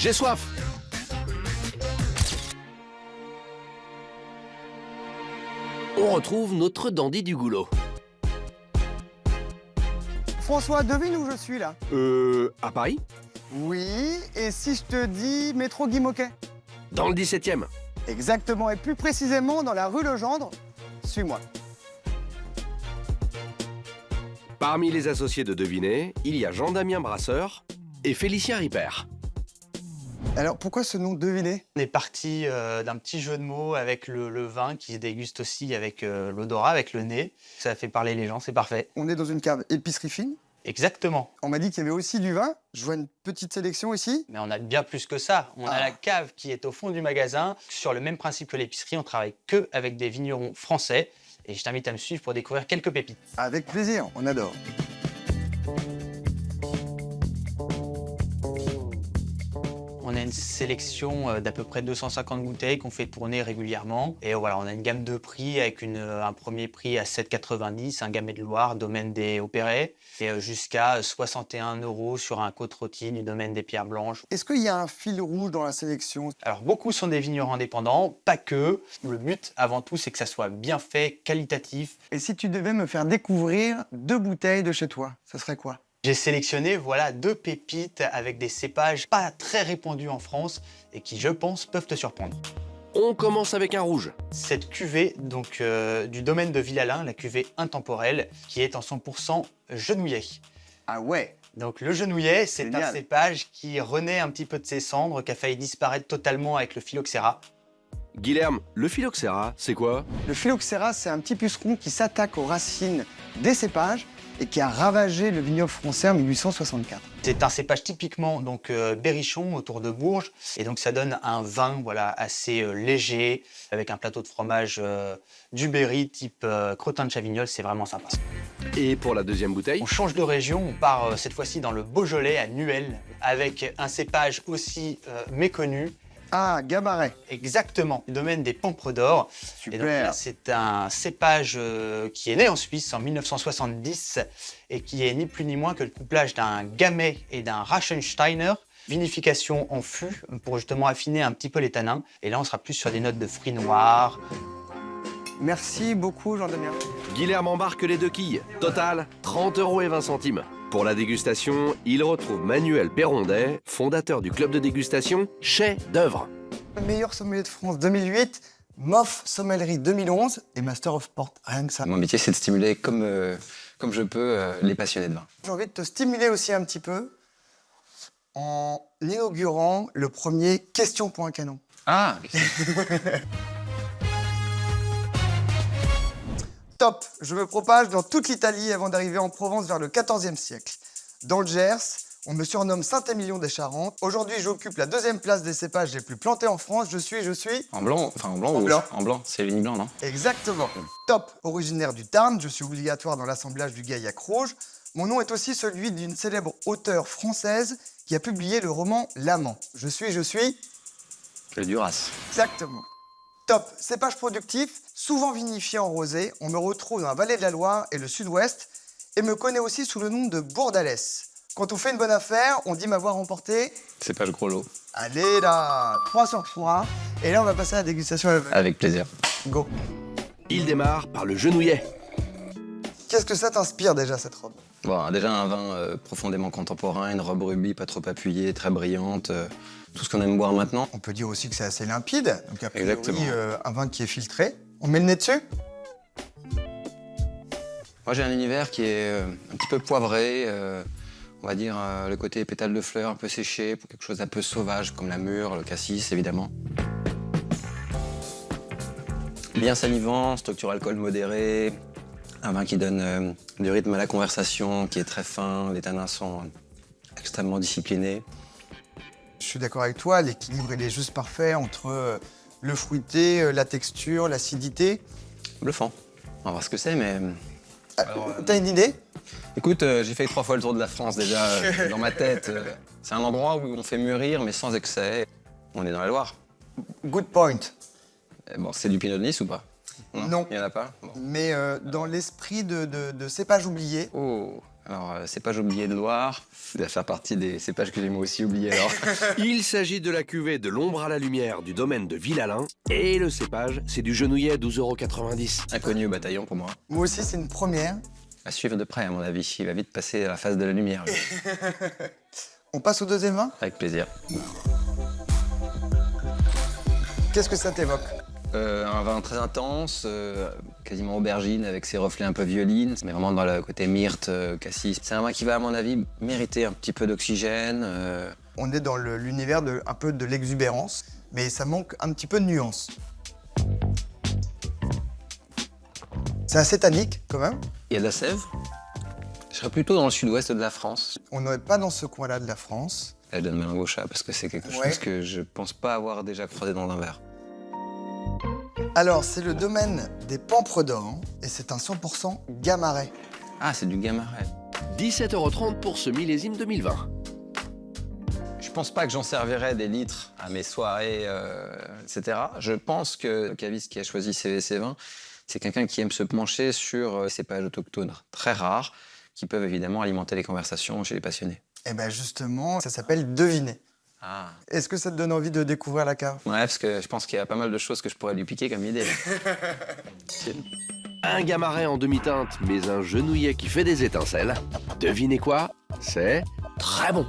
J'ai soif. On retrouve notre dandy du goulot. François, devine où je suis là? À Paris? Oui, et si je te dis métro Guy Môquet? Dans le 17e. Exactement, et plus précisément dans la rue Legendre. Suis-moi. Parmi les associés de Devinez, il y a Jean-Damien Brasseur et Félicien Ripert. Alors, pourquoi ce nom Devinez? On est parti d'un petit jeu de mots avec le vin qui se déguste aussi avec l'odorat, avec le nez. Ça fait parler les gens, c'est parfait. On est dans une cave épicerie fine. Exactement. On m'a dit qu'il y avait aussi du vin. Je vois une petite sélection ici. Mais on a bien plus que ça. On a la cave qui est au fond du magasin. Sur le même principe que l'épicerie, on travaille que avec des vignerons français. Et je t'invite à me suivre pour découvrir quelques pépites. Avec plaisir, on adore. On a une sélection d'à peu près 250 bouteilles qu'on fait tourner régulièrement. Et voilà, on a une gamme de prix avec un premier prix à 7,90, un Gamay de Loire, domaine des Opérets, et jusqu'à 61 € sur un Côte-Rôtie du domaine des Pierres Blanches. Est-ce qu'il y a un fil rouge dans la sélection? Alors, beaucoup sont des vignerons indépendants, pas que. Le but, avant tout, c'est que ça soit bien fait, qualitatif. Et si tu devais me faire découvrir 2 bouteilles de chez toi, ce serait quoi? J'ai sélectionné, voilà, 2 pépites avec des cépages pas très répandus en France et qui, je pense, peuvent te surprendre. On commence avec un rouge. Cette cuvée, donc, du domaine de Villalain, la cuvée intemporelle, qui est en 100% genouillet. Ah ouais. Donc le genouillet, c'est un Génial. cépage qui renaît un petit peu de ses cendres, qui a failli disparaître totalement avec le phylloxéra. Guilherme, le phylloxéra, c'est quoi? Le phylloxéra, c'est un petit puceron qui s'attaque aux racines des cépages et qui a ravagé le vignoble français en 1864. C'est un cépage typiquement donc berrichon autour de Bourges, et donc ça donne un vin voilà assez léger avec un plateau de fromage du Berry type crottin de Chavignol, c'est vraiment sympa. Et pour la deuxième bouteille? On change de région, on part cette fois-ci dans le Beaujolais à Nuel avec un cépage aussi méconnu. Ah, Gabaret. Exactement, du domaine des Pampres d'Or. Et donc là, Super. c'est un cépage qui est né en Suisse en 1970 et qui est ni plus ni moins que le couplage d'un Gamay et d'un Rachensteiner. Vinification en fût pour justement affiner un petit peu les tanins. Et là, on sera plus sur des notes de fruits noirs. Merci beaucoup, Jean-Damien. Guilherme embarque les 2 quilles. Total, 30,20 €. Pour la dégustation, il retrouve Manuel Perrondet, fondateur du club de dégustation Chef d'œuvre. Meilleur sommelier de France 2008, MOF Sommellerie 2011 et Master of Port. Rien que ça. Mon métier, c'est de stimuler comme je peux les passionnés de vin. J'ai envie de te stimuler aussi un petit peu en inaugurant le premier Question pour un canon. Ah, Top, je me propage dans toute l'Italie avant d'arriver en Provence vers le XIVe siècle. Dans le Gers, on me surnomme Saint-Émilion des Charentes. Aujourd'hui, j'occupe la 2e place des cépages les plus plantés en France. Je suis... en blanc, enfin en blanc En ou rouge. blanc. En blanc, c'est l'uni blanc, non? Exactement. Top, originaire du Tarn, je suis obligatoire dans l'assemblage du Gaillac rouge. Mon nom est aussi celui d'une célèbre auteure française qui a publié le roman L'Amant. Je suis... Le Duras. Exactement. Top, cépage productif, souvent vinifié en rosé. On me retrouve dans la vallée de la Loire et le sud-ouest et me connaît aussi sous le nom de Bourdalès. Quand on fait une bonne affaire, on dit m'avoir remporté. C'est pas le gros lot. Allez là, 3 sur 3. Et là, on va passer à la dégustation à l'aveugle. Avec plaisir. Go. Il démarre par le genouillet. Qu'est-ce que ça t'inspire déjà, cette robe? Bon, déjà un vin profondément contemporain, une robe rubis pas trop appuyée, très brillante. Tout ce qu'on aime boire maintenant. On peut dire aussi que c'est assez limpide. Donc, a priori, Exactement. un vin qui est filtré. On met le nez dessus? Moi, j'ai un univers qui est un petit peu poivré. On va dire le côté pétales de fleurs un peu séché pour quelque chose d'un peu sauvage, comme la mûre, le cassis, évidemment. Bien salivant, structure alcool modérée. Un vin qui donne du rythme à la conversation, qui est très fin. Les tanins sont extrêmement disciplinés. Je suis d'accord avec toi, l'équilibre il est juste parfait entre le fruité, la texture, l'acidité. Bluffant. On va voir ce que c'est, mais... T'as une idée? Écoute, j'ai fait 3 fois le tour de la France déjà, dans ma tête. C'est un endroit où on fait mûrir, mais sans excès. On est dans la Loire. Good point. Bon, c'est du Pinot de Nice ou pas? Non. Il n'y en a pas? Bon. Mais dans l'esprit de cépage oublié, Oh, Alors, cépage oublié de Loire, il va faire partie des cépages que j'ai moi aussi oubliés alors. Il s'agit de la cuvée de l'ombre à la lumière du domaine de Villalin. Et le cépage, c'est du genouillet 12,90 €. Inconnu au bataillon pour moi. Moi aussi, c'est une première. À suivre de près, à mon avis. Il va vite passer à la phase de la lumière. lui. On passe au deuxième vin. Avec plaisir. Qu'est-ce que ça t'évoque? Un vin très intense, quasiment aubergine avec ses reflets un peu violines, mais vraiment dans le côté myrte, cassis. C'est un vin qui va, à mon avis, mériter un petit peu d'oxygène. On est dans l'univers un peu de l'exubérance, mais ça manque un petit peu de nuance. C'est assez tannique, quand même. Il y a de la sève. Je serais plutôt dans le sud-ouest de la France. On n'est pas dans ce coin-là de la France. Là, je donne ma langue au chat parce que c'est quelque Ouais. chose que je pense pas avoir déjà croisé dans un verre. Alors, c'est le domaine des Pampres d'Or, et c'est un 100% Gamaret. Ah, c'est du Gamaret. 17,30 € pour ce millésime 2020. Je pense pas que j'en servirais des litres à mes soirées, etc. Je pense que le caviste qui a choisi CVC 20, c'est quelqu'un qui aime se pencher sur ces cépages autochtones très rares qui peuvent évidemment alimenter les conversations chez les passionnés. Et bien justement, ça s'appelle deviner. Ah. Est-ce que ça te donne envie de découvrir la cave? Ouais, parce que je pense qu'il y a pas mal de choses que je pourrais lui piquer comme idée. Un Gamaret en demi-teinte, mais un genouillet qui fait des étincelles. Devinez quoi? C'est très bon.